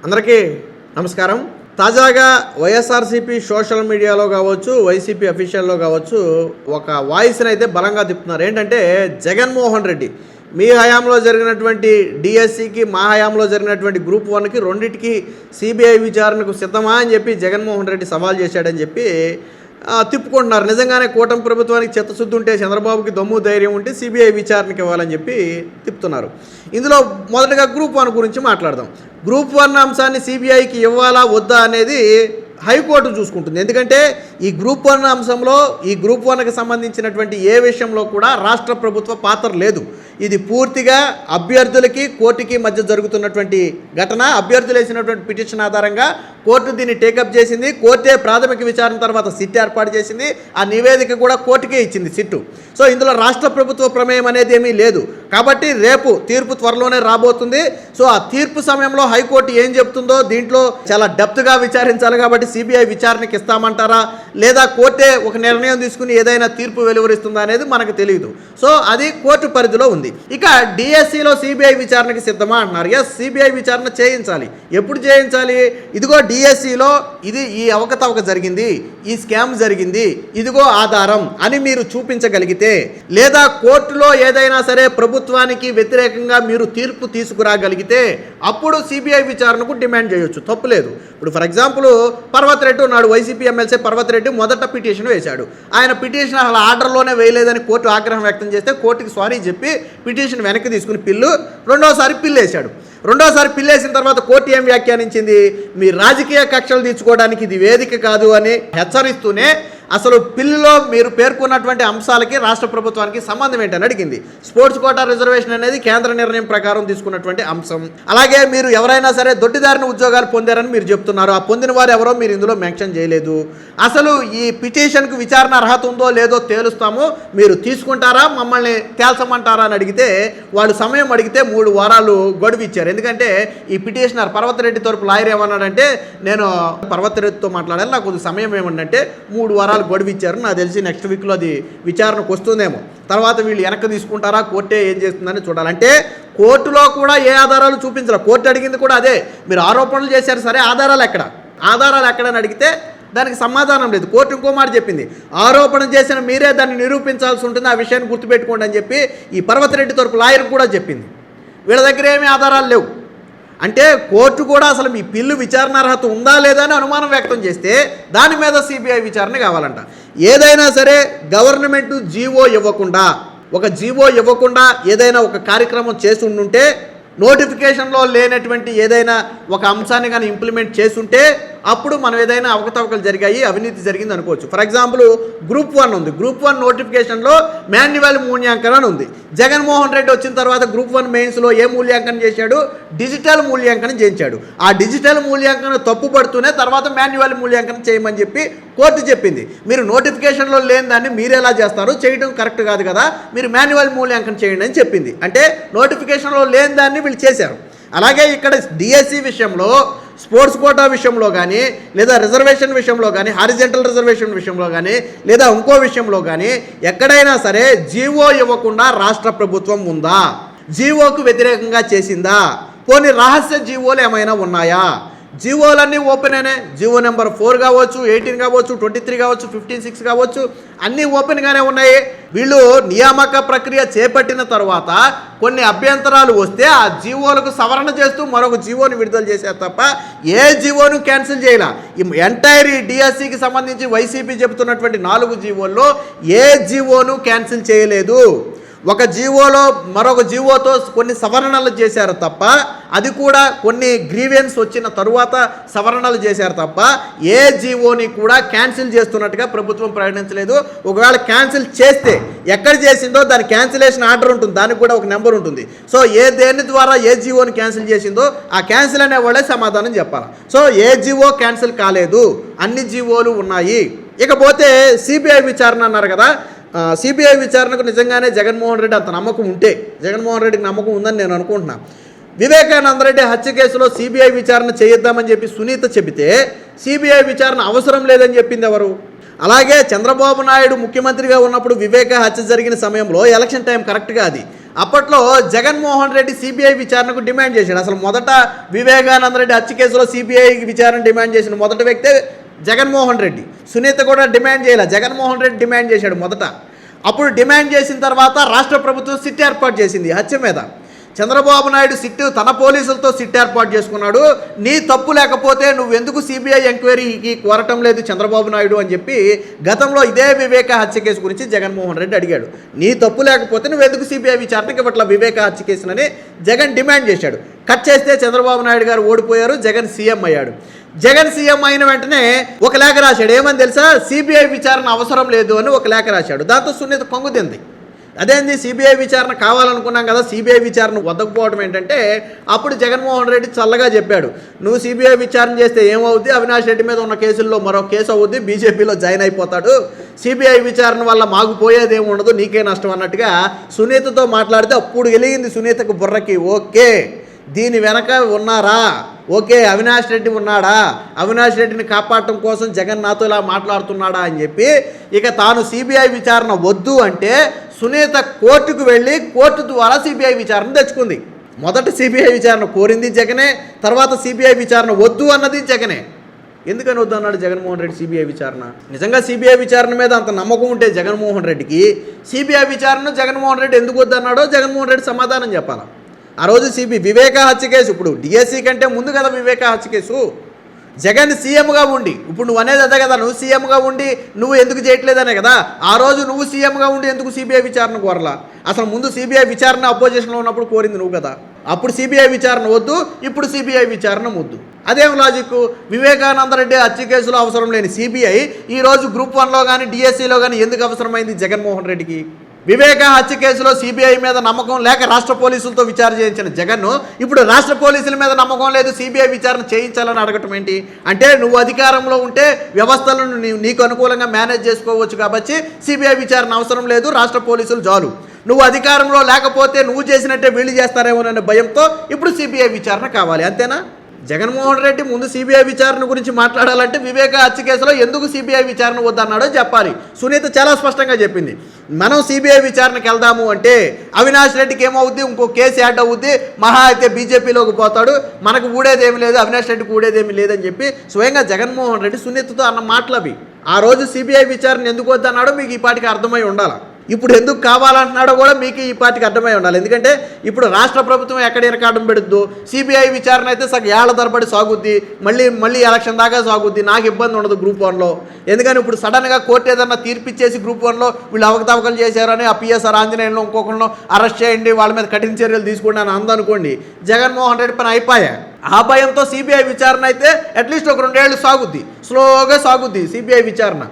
అందరికీ నమస్కారం. తాజాగా వైఎస్ఆర్సీపీ సోషల్ మీడియాలో కావచ్చు, వైసీపీ అఫీషియల్లో కావచ్చు ఒక వాయిస్ని అయితే బలంగా తిప్పుతున్నారు. ఏంటంటే జగన్మోహన్ రెడ్డి మీ హయాంలో జరిగినటువంటి డిఎస్సికి, మా హయాంలో జరిగినటువంటి గ్రూప్ 1కి రెండింటికి సిబిఐ విచారణకు సిద్ధమా అని చెప్పి జగన్మోహన్ రెడ్డి సవాల్ చేశాడని చెప్పి తిప్పుకుంటున్నారు. నిజంగానే కూటమి ప్రభుత్వానికి చిత్తశుద్ధి ఉంటే, చంద్రబాబుకి దమ్ము ధైర్యం ఉంటే సిబిఐ విచారణకి ఇవ్వాలని చెప్పి తిప్పుతున్నారు. ఇందులో మొదటగా గ్రూప్ 1 గురించి మాట్లాడదాం. గ్రూప్ 1 అంశాన్ని సిబిఐకి ఇవ్వాలా వద్దా అనేది హైకోర్టు చూసుకుంటుంది. ఎందుకంటే ఈ గ్రూప్ 1 అంశంలో, ఈ గ్రూప్ 1కి సంబంధించినటువంటి ఏ విషయంలో కూడా రాష్ట్ర ప్రభుత్వ పాత్ర లేదు. ఇది పూర్తిగా అభ్యర్థులకి కోర్టుకి మధ్య జరుగుతున్నటువంటి ఘటన. అభ్యర్థులు వేసినటువంటి పిటిషన్ ఆధారంగా కోర్టు దీన్ని టేకప్ చేసింది. కోర్టే ప్రాథమిక విచారణ తర్వాత సిట్ ఏర్పాటు చేసింది. ఆ నివేదిక కూడా కోర్టుకే ఇచ్చింది సిట్టు. సో ఇందులో రాష్ట్ర ప్రభుత్వ ప్రమేయం అనేది ఏమీ లేదు. కాబట్టి రేపు తీర్పు త్వరలోనే రాబోతుంది. సో ఆ తీర్పు సమయంలో హైకోర్టు ఏం చెప్తుందో దీంట్లో చాలా డెప్త్గా విచారించాలి. కాబట్టి సిబిఐ విచారణకి ఇస్తామంటారా, లేదా కోర్టే ఒక నిర్ణయం తీసుకుని ఏదైనా తీర్పు వెలువరిస్తుందా అనేది మనకు తెలియదు. సో అది కోర్టు పరిధిలో ఉంది. ఇక డిఎస్సిలో సిబిఐ విచారణకి సిద్ధమా అంటున్నారు. ఎస్, సిబిఐ విచారణ చేయించాలి. ఎప్పుడు చేయించాలి? ఇదిగో డిఎస్సిలో ఈ అవకతవక జరిగింది, ఈ స్కామ్ జరిగింది, ఇదిగో ఆధారం అని మీరు చూపించగలిగితే, లేదా కోర్టులో ఏదైనా సరే ప్రభుత్వానికి వ్యతిరేకంగా మీరు తీర్పు తీసుకురాగలిగితే అప్పుడు సిబిఐ విచారణకు డిమాండ్ చేయొచ్చు, తప్పులేదు. ఇప్పుడు ఫర్ ఎగ్జాంపుల్ పర్వత్ రెడ్డి ఉన్నాడు, వైసీపీ ఎమ్మెల్సీ పర్వత్ రెడ్డి మొదట పిటిషన్ వేశాడు. ఆయన పిటిషన్ అసలు ఆర్డర్లోనే వేయలేదని కోర్టు ఆగ్రహం వ్యక్తం చేస్తే కోర్టుకి సారీ చెప్పి పిటిషన్ వెనక్కి తీసుకుని రెండోసారి పిల్లు వేశాడు. రెండోసారి పిల్లేసిన తర్వాత కోర్టు ఏం వ్యాఖ్యానించింది? మీ రాజకీయ కక్షలు తీర్చుకోవడానికి ఇది వేదిక కాదు అని హెచ్చరిస్తూనే అసలు పిల్లులో మీరు పేర్కొన్నటువంటి అంశాలకి రాష్ట్ర ప్రభుత్వానికి సంబంధం ఏంటని అడిగింది. స్పోర్ట్స్ కోటా రిజర్వేషన్ అనేది కేంద్ర నిర్ణయం ప్రకారం తీసుకున్నటువంటి అంశం. అలాగే మీరు ఎవరైనా సరే దొడ్డిదారిన ఉద్యోగాలు పొందారని మీరు చెప్తున్నారు. ఆ పొందిన వారు ఎవరో మీరు ఇందులో మెన్షన్ చేయలేదు. అసలు ఈ పిటిషన్కు విచారణ అర్హత ఉందో లేదో తేలుస్తాము, మీరు తీసుకుంటారా, మమ్మల్ని తేల్చమంటారా అని అడిగితే వాళ్ళు సమయం అడిగితే 3 వారాలు గడువు ఇచ్చారు. ఎందుకంటే ఈ పిటిషనర్ పర్వత్ రెడ్డి తరపు లాయర్ ఏమన్నాడంటే, నేను పర్వత్ రెడ్డితో మాట్లాడాలి, నాకు కొద్ది సమయం ఏమన్నంటే 3 వారాలు గడువు ఇచ్చారు. నాకు తెలిసి నెక్స్ట్ వీక్లో అది విచారణకు వస్తుందేమో. తర్వాత వీళ్ళు వెనక్కి తీసుకుంటారా, కోర్టే ఏం చేస్తుందని చూడాలంటే కోర్టులో కూడా ఏ ఆధారాలు చూపించరా. కోర్టు అడిగింది కూడా అదే, మీరు ఆరోపణలు చేశారు సరే, ఆధారాలు ఎక్కడని అడిగితే దానికి సమాధానం లేదు. కోర్టు ఇంకో మాట చెప్పింది, ఆరోపణ చేసిన మీరే దాన్ని నిరూపించాల్సి ఉంటుంది, ఆ విషయాన్ని గుర్తుపెట్టుకోండి అని చెప్పి ఈ పర్వత్ రెడ్డి తరపు లాయర్ కూడా చెప్పింది. వీళ్ళ దగ్గర ఏమీ ఆధారాలు లేవు. అంటే కోర్టు కూడా అసలు మీ పిల్లు విచారణ అర్హత ఉందా లేదా అని అనుమానం వ్యక్తం చేస్తే దాని మీద సిబిఐ విచారణ కావాలంట. ఏదైనా సరే గవర్నమెంట్ జీవో ఇవ్వకుండా ఏదైనా ఒక కార్యక్రమం చేసి ఉండుంటే, నోటిఫికేషన్లో లేనటువంటి ఏదైనా ఒక అంశాన్ని కానీ ఇంప్లిమెంట్ చేసుంటే అప్పుడు మనం ఏదైనా అవకతవకలు జరిగాయి, అవినీతి జరిగింది అనుకోవచ్చు. ఫర్ ఎగ్జాంపుల్ గ్రూప్ 1 ఉంది. గ్రూప్ 1 నోటిఫికేషన్లో మాన్యువల్ మూల్యాంకనం ఉంది. జగన్మోహన్ రెడ్డి వచ్చిన తర్వాత గ్రూప్ 1 మెయిన్స్లో ఏ మూల్యాంకనం చేశాడు? డిజిటల్ మూల్యాంకనం చేయించాడు. ఆ డిజిటల్ మూల్యాంకనం తప్పుపడుతూనే తర్వాత మాన్యువల్ మూల్యాంకనం చేయమని చెప్పి కోర్టు చెప్పింది. మీరు నోటిఫికేషన్లో లేని దాన్ని మీరు ఎలా చేస్తారు? చేయడం కరెక్ట్ కాదు కదా, మీరు మాన్యువల్ మూల్యాంకనం చేయండి అని చెప్పింది. అంటే నోటిఫికేషన్లో లేని దాన్ని వీళ్ళు చేశారు. అలాగే ఇక్కడ డిఎస్సి విషయంలో, స్పోర్ట్స్ కోటా విషయంలో కానీ, లేదా రిజర్వేషన్ విషయంలో కానీ, హారిజెంటల్ రిజర్వేషన్ విషయంలో కానీ, లేదా ఇంకో విషయంలో కానీ ఎక్కడైనా సరే జీవో ఇవ్వకుండా రాష్ట్ర ప్రభుత్వం ఉందా? జీవోకు వ్యతిరేకంగా చేసిందా? పోనీ రహస్య జీవోలు ఏమైనా ఉన్నాయా? జీవోలన్నీ ఓపెన్ జీవో నెంబర్ 4 కావచ్చు, 18 కావచ్చు, 23 కావచ్చు, 15(6) కావచ్చు, అన్నీ ఓపెన్గానే ఉన్నాయి. వీళ్ళు నియామక ప్రక్రియ చేపట్టిన తర్వాత కొన్ని అభ్యంతరాలు వస్తే ఆ జీవోలకు సవరణ చేస్తూ మరొక జీవోను విడుదల చేశారు తప్ప ఏ జీవోను క్యాన్సిల్ చేయాల. ఈ ఎంటైర్ డిఎస్సికి సంబంధించి వైసీపీ చెబుతున్నటువంటి 4 జీవోల్లో ఏ జీవోను క్యాన్సిల్ చేయలేదు. ఒక జీవోలో మరొక జీవోతో కొన్ని సవరణలు చేశారు తప్ప, అది కూడా కొన్ని గ్రీవెన్స్ వచ్చిన తరువాత సవరణలు చేశారు తప్ప ఏ జీవోని కూడా క్యాన్సిల్ చేస్తున్నట్టుగా ప్రభుత్వం ప్రకటించలేదు. ఒకవేళ క్యాన్సిల్ చేస్తే ఎక్కడ చేసిందో దాని క్యాన్సిలేషన్ ఆర్డర్ ఉంటుంది, దానికి కూడా ఒక నెంబర్ ఉంటుంది. సో దేని ద్వారా ఏ జీవోని క్యాన్సిల్ చేసిందో ఆ క్యాన్సిల్ అనే వాళ్ళే సమాధానం చెప్పాలి. సో ఏ జీవో క్యాన్సిల్ కాలేదు, అన్ని జీవోలు ఉన్నాయి. ఇకపోతే సిబిఐ విచారణ అన్నారు కదా, సిబిఐ విచారణకు నిజంగానే జగన్మోహన్ రెడ్డి అంత నమ్మకం ఉంటే, జగన్మోహన్ రెడ్డికి నమ్మకం ఉందని నేను అనుకుంటున్నాను. వివేకానంద రెడ్డి హత్య కేసులో సిబిఐ విచారణ చేయిద్దామని చెప్పి సునీత చెబితే సిబిఐ విచారణ అవసరం లేదని చెప్పింది ఎవరు? అలాగే చంద్రబాబు నాయుడు ముఖ్యమంత్రిగా ఉన్నప్పుడు వివేక హత్య జరిగిన సమయంలో ఎలక్షన్ టైం కరెక్ట్గా అది అప్పట్లో జగన్మోహన్ రెడ్డి సిబిఐ విచారణకు డిమాండ్ చేశాడు. అసలు మొదట వివేకానంద రెడ్డి హత్య కేసులో సిబిఐ విచారణ డిమాండ్ చేసిన మొదటి వ్యక్తే జగన్మోహన్ రెడ్డి. సునీత కూడా డిమాండ్ చేయాలి, జగన్మోహన్ రెడ్డి డిమాండ్ చేశాడు మొదట. అప్పుడు డిమాండ్ చేసిన తర్వాత రాష్ట్ర ప్రభుత్వం సిట్ ఏర్పాటు చేసింది హత్య మీద. చంద్రబాబు నాయుడు సిట్ తన పోలీసులతో సిట్ ఏర్పాటు చేసుకున్నాడు. నీ తప్పు లేకపోతే నువ్వెందుకు సిబిఐ ఎంక్వైరీకి కోరటం లేదు చంద్రబాబు నాయుడు అని చెప్పి గతంలో ఇదే వివేక హత్య కేసు గురించి జగన్మోహన్ రెడ్డి అడిగాడు. నీ తప్పు లేకపోతే నువ్వెందుకు సిబిఐ విచారణకి ఇవ్వట్ల వివేక హత్య కేసునని జగన్ డిమాండ్ చేశాడు. కట్ చేస్తే చంద్రబాబు నాయుడు గారు ఓడిపోయారు, జగన్ సీఎం అయ్యాడు. జగన్ సీఎం అయిన వెంటనే ఒక లేఖ రాశాడు. ఏమని తెలుసా? సిబిఐ విచారణ అవసరం లేదు అని ఒక లేఖ రాశాడు. దాంతో సునీత కొంగుతింది. అదేంది సిబిఐ విచారణ కావాలనుకున్నాం కదా, సిబిఐ విచారణ వద్దకపోవడం ఏంటంటే అప్పుడు జగన్మోహన్ రెడ్డి చల్లగా చెప్పాడు, నువ్వు సిబిఐ విచారణ చేస్తే ఏమవుద్ది, అవినాష్ రెడ్డి మీద ఉన్న కేసుల్లో మరో కేసు అవుద్ది, బీజేపీలో జాయిన్ అయిపోతాడు, సిబిఐ విచారణ వల్ల మాకు పోయేదేమి ఉండదు, నీకే నష్టం అన్నట్టుగా సునీతతో మాట్లాడితే అప్పుడు వెలిగింది సునీతకు బుర్రకి. ఓకే, దీని వెనక ఉన్నారా, ఓకే అవినాష్ రెడ్డి ఉన్నాడా, అవినాష్ రెడ్డిని కాపాడటం కోసం జగన్ నాతో ఇలా మాట్లాడుతున్నాడా అని చెప్పి ఇక తాను సిబిఐ విచారణ వద్దు అంటే సునీత కోర్టుకు వెళ్ళి కోర్టు ద్వారా సిబిఐ విచారణ తెచ్చుకుంది. మొదట సిబిఐ విచారణ కోరింది జగనే, తర్వాత సిబిఐ విచారణ వద్దు అన్నది జగనే. ఎందుకని వద్దు అన్నాడు జగన్మోహన్ రెడ్డి సిబిఐ విచారణ? నిజంగా సిబిఐ విచారణ మీద అంత నమ్మకం ఉంటే జగన్మోహన్ రెడ్డికి సిబిఐ విచారణ జగన్మోహన్ రెడ్డి ఎందుకు వద్దు అన్నాడో జగన్మోహన్ రెడ్డి సమాధానం చెప్పాలి. ఆ రోజు వివేక హత్య కేసు, ఇప్పుడు డిఎస్సి కంటే ముందు కదా వివేక హత్య కేసు. జగన్ సీఎంగా ఉండి, ఇప్పుడు నువ్వు అనేది అదే కదా, నువ్వు సీఎంగా ఉండి నువ్వు ఎందుకు చేయట్లేదనే కదా. ఆ రోజు నువ్వు సీఎంగా ఉండి ఎందుకు సిబిఐ విచారణ కోరలా? అసలు ముందు సిబిఐ విచారణ అపోజిషన్లో ఉన్నప్పుడు కోరింది నువ్వు కదా. అప్పుడు సిబిఐ విచారణ వద్దు, ఇప్పుడు సిబిఐ విచారణ వద్దు. అదేం లాజిక్? వివేకానంద రెడ్డి హత్య కేసులో అవసరం లేని సిబిఐ ఈరోజు గ్రూప్ 1లో కానీ డిఎస్సిలో కానీ ఎందుకు అవసరమైంది జగన్మోహన్ రెడ్డికి? వివేక హత్య కేసులో సిబిఐ మీద నమ్మకం లేక రాష్ట్ర పోలీసులతో విచారణ చేయించిన జగన్ను ఇప్పుడు రాష్ట్ర పోలీసుల మీద నమ్మకం లేదు, సిబిఐ విచారణ చేయించాలని అడగటం ఏంటి? అంటే నువ్వు అధికారంలో ఉంటే వ్యవస్థలను నీకు అనుకూలంగా మేనేజ్ చేసుకోవచ్చు కాబట్టి సిబిఐ విచారణ అవసరం లేదు, రాష్ట్ర పోలీసులు చాలు. నువ్వు అధికారంలో లేకపోతే నువ్వు చేసినట్టే వీళ్ళు చేస్తారేమోననే భయంతో ఇప్పుడు సిబిఐ విచారణ కావాలి, అంతేనా? జగన్మోహన్ రెడ్డి ముందు సిబిఐ విచారణ గురించి మాట్లాడాలంటే వివేక హత్య కేసులో ఎందుకు సిబిఐ విచారణ వద్దన్నాడో చెప్పాలి. సునీత చాలా స్పష్టంగా చెప్పింది, మనం సిబిఐ విచారణకు వెళ్దాము అంటే అవినాష్ రెడ్డికి ఏమవుద్ది, ఇంకో కేసు యాడ్ అవుద్ది, మహా అయితే బీజేపీలోకి పోతాడు, మనకు ఊడేదేమి లేదు, అవినాష్ రెడ్డికి ఊడేదేమి లేదని చెప్పి స్వయంగా జగన్మోహన్ రెడ్డి సునీతతో అన్న మాటలు అవి. ఆ రోజు సిబిఐ విచారణ ఎందుకు వద్దన్నాడో మీకు ఈ పాటికి అర్థమై ఉండాలి. ఇప్పుడు ఎందుకు కావాలంటున్నాడో కూడా మీకు ఈ పార్టీకి అర్థమై ఉండాలి. ఎందుకంటే ఇప్పుడు రాష్ట్ర ప్రభుత్వం ఎక్కడ ఇరకాటం పెడుద్దు, సిబిఐ విచారణ అయితే సగం ఏళ్ల తరబడి సాగుద్ది, మళ్ళీ ఎలక్షన్ దాకా సాగుద్ది, నాకు ఇబ్బంది ఉండదు గ్రూప్ 1లో. ఎందుకని ఇప్పుడు సడన్గా కోర్టు ఏదన్నా తీర్పిచ్చేసి గ్రూప్ 1లో వీళ్ళు అవకతవకలు చేశారని ఆ పిఎస్ఆర్ ఆంజనేయులను ఇంకొకరినో అరెస్ట్ చేయండి, వాళ్ళ మీద కఠిన చర్యలు తీసుకోండి అని అందనుకోండి, జగన్మోహన్ రెడ్డి పని అయిపోయా. ఆ భయంతో సిబిఐ విచారణ అయితే అట్లీస్ట్ ఒక 2 ఏళ్ళు సాగుద్ది, స్లోగా సాగుద్ది సిబిఐ విచారణ.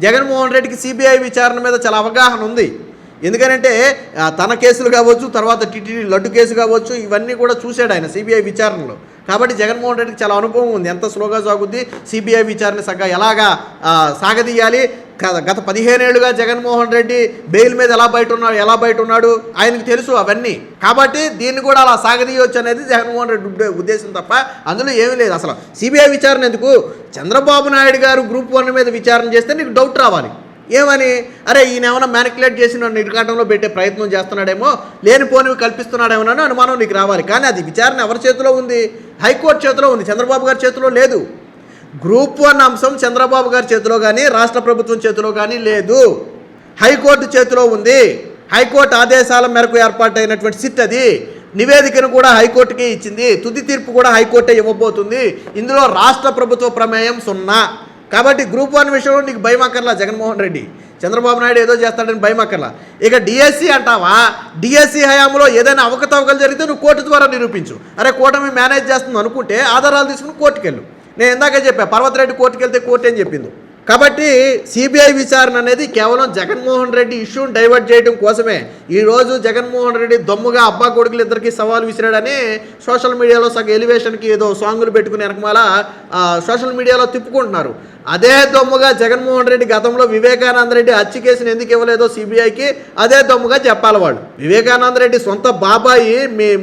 జగన్మోహన్ రెడ్డికి సిబిఐ విచారణ మీద చాలా అవగాహన ఉంది. ఎందుకనంటే తన కేసులు కావచ్చు, తర్వాత టీటీడీ లడ్డు కేసు కావచ్చు, ఇవన్నీ కూడా చూశాడు ఆయన సిబిఐ విచారణలో. కాబట్టి జగన్మోహన్ రెడ్డికి చాలా అనుభవం ఉంది, ఎంత స్లోగా సాగుద్ది, సిబిఐ విచారణ సగ్గా ఎలాగా సాగదీయాలి. గత 15 ఏళ్ళుగా జగన్మోహన్ రెడ్డి బెయిల్ మీద ఎలా బయట ఉన్నాడు ఆయనకు తెలుసు అవన్నీ. కాబట్టి దీన్ని కూడా అలా సాగదీయవచ్చు అనేది జగన్మోహన్ రెడ్డి ఉద్దేశం తప్ప అందులో ఏమీ లేదు. అసలు సిబిఐ విచారణ ఎందుకు? చంద్రబాబు నాయుడు గారు గ్రూప్ 1 మీద విచారణ చేస్తే నీకు డౌట్ రావాలి. ఏమని? అరే ఈయన ఏమైనా మ్యానికులేట్ చేసి నన్ను ఇరకాటంలో పెట్టే ప్రయత్నం చేస్తున్నాడేమో, లేనిపోనివి కల్పిస్తున్నాడేమో అని అనుమానం నీకు రావాలి. కానీ అది విచారణ ఎవరి చేతిలో ఉంది? హైకోర్టు చేతిలో ఉంది, చంద్రబాబు గారి చేతిలో లేదు. గ్రూప్ 1 అంశం చంద్రబాబు గారి చేతిలో కానీ రాష్ట్ర ప్రభుత్వం చేతిలో కానీ లేదు, హైకోర్టు చేతిలో ఉంది. హైకోర్టు ఆదేశాల మేరకు ఏర్పాటైనటువంటి సిట్ అది. నివేదికను కూడా హైకోర్టుకే ఇచ్చింది, తుది తీర్పు కూడా హైకోర్టే ఇవ్వబోతుంది. ఇందులో రాష్ట్ర ప్రభుత్వ ప్రమేయం 0. కాబట్టి గ్రూప్ 1 విషయంలో నీకు భయం అక్కర్లా జగన్మోహన్ రెడ్డి, చంద్రబాబు నాయుడు ఏదో చేస్తాడని భయం అక్కర్లా. ఇక డిఎస్సి అంటావా, డిఎస్సి హయాంలో ఏదైనా అవకతవకలు జరిగితే నువ్వు కోర్టు ద్వారా నిరూపించు. అరే కూటమి మేనేజ్ చేస్తుంది అనుకుంటే ఆధారాలు తీసుకుని కోర్టుకు వెళ్ళు. నేను ఇందాక చెప్పా, పర్వతరెడ్డి కోర్టుకు వెళ్తే కోర్టు ఏం చెప్పింది. కాబట్టి సిబిఐ విచారణ అనేది కేవలం జగన్మోహన్ రెడ్డి ఇష్యూని డైవర్ట్ చేయడం కోసమే. ఈరోజు జగన్మోహన్ రెడ్డి దమ్ముగా అబ్బా కొడుకులు ఇద్దరికి సవాల్ విసిరాడని సోషల్ మీడియాలో సగ ఎలివేషన్కి ఏదో సాంగులు పెట్టుకుని వెనకమాల సోషల్ మీడియాలో తిప్పుకుంటున్నారు. అదే దమ్ముగా జగన్మోహన్ రెడ్డి గతంలో వివేకానంద రెడ్డి హత్య కేసుని ఎందుకు ఇవ్వలేదో సిబిఐకి అదే దమ్ముగా చెప్పాలి. వాళ్ళు వివేకానంద రెడ్డి సొంత బాబాయి,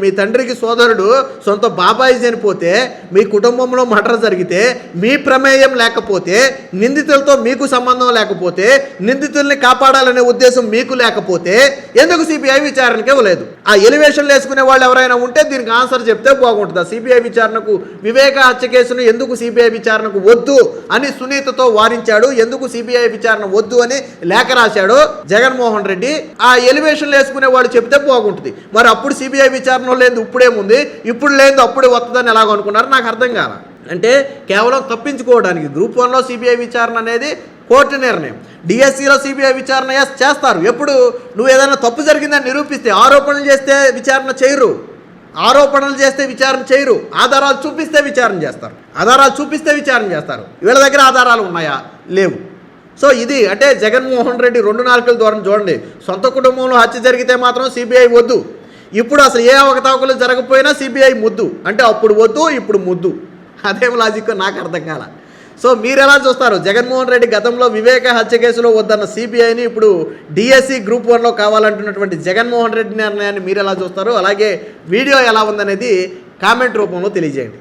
మీ తండ్రికి సోదరుడు సొంత బాబాయి చనిపోతే, మీ కుటుంబంలో మర్డర్ జరిగితే, మీ ప్రమేయం లేకపోతే, నిందితులు నిందితులతో మీకు సంబంధం లేకపోతే, నిందితుల్ని కాపాడాలనే ఉద్దేశం మీకు లేకపోతే ఎందుకు సిబిఐ విచారణకే లేదు? ఆ ఎలివేషన్లు వేసుకునే వాళ్ళు ఎవరైనా ఉంటే దీనికి ఆన్సర్ చెప్తే బాగుంటుంది. సిబిఐ విచారణకు, వివేక హత్య కేసును ఎందుకు సిబిఐ విచారణకు వద్దు అని సునీతతో వారించాడు, ఎందుకు సిబిఐ విచారణ వద్దు అని లేఖ రాశాడు జగన్మోహన్ రెడ్డి. ఆ ఎలివేషన్లు వేసుకునే వాళ్ళు చెప్తే బాగుంటుంది. మరి అప్పుడు సిబిఐ విచారణ లేదు, ఇప్పుడేముంది, ఇప్పుడు లేదు అప్పుడే వస్తుందని ఎలాగో అనుకున్నారు, నాకు అర్థం కాల. అంటే కేవలం తప్పించుకోవడానికి. గ్రూప్ 1లో సిబిఐ విచారణ అనేది కోర్టు నిర్ణయం. డిఎస్సిలో సిబిఐ విచారణ చేస్తారు ఎప్పుడు? నువ్వు ఏదైనా తప్పు జరిగిందని నిరూపిస్తే. ఆరోపణలు చేస్తే విచారణ చేయరు, ఆరోపణలు చేస్తే విచారణ చేయరు. ఆధారాలు చూపిస్తే విచారణ చేస్తారు, ఆధారాలు చూపిస్తే విచారణ చేస్తారు. వీళ్ళ దగ్గర ఆధారాలు ఉన్నాయా? లేవు. సో ఇది అంటే జగన్మోహన్ రెడ్డి 2 నాలుకల ద్వారా చూడండి. సొంత కుటుంబంలో హత్య జరిగితే మాత్రం సిబిఐ వద్దు, ఇప్పుడు అసలు ఏ అవకతవకలు జరగకపోయినా సిబిఐ ముద్దు అంటే అప్పుడు వద్దు, ఇప్పుడు ముద్దు. అదేం లాజిక్ నాకు అర్థం కాల. సో మీరు ఎలా చూస్తారు? జగన్మోహన్ రెడ్డి గతంలో వివేక హత్య కేసులో వద్దన్న సిబిఐని ఇప్పుడు డిఎస్సి గ్రూప్ 1లో కావాలంటున్నటువంటి జగన్మోహన్ రెడ్డి నిర్ణయాన్ని మీరు ఎలా చూస్తారు? అలాగే వీడియో ఎలా ఉందనేది కామెంట్ రూపంలో తెలియజేయండి.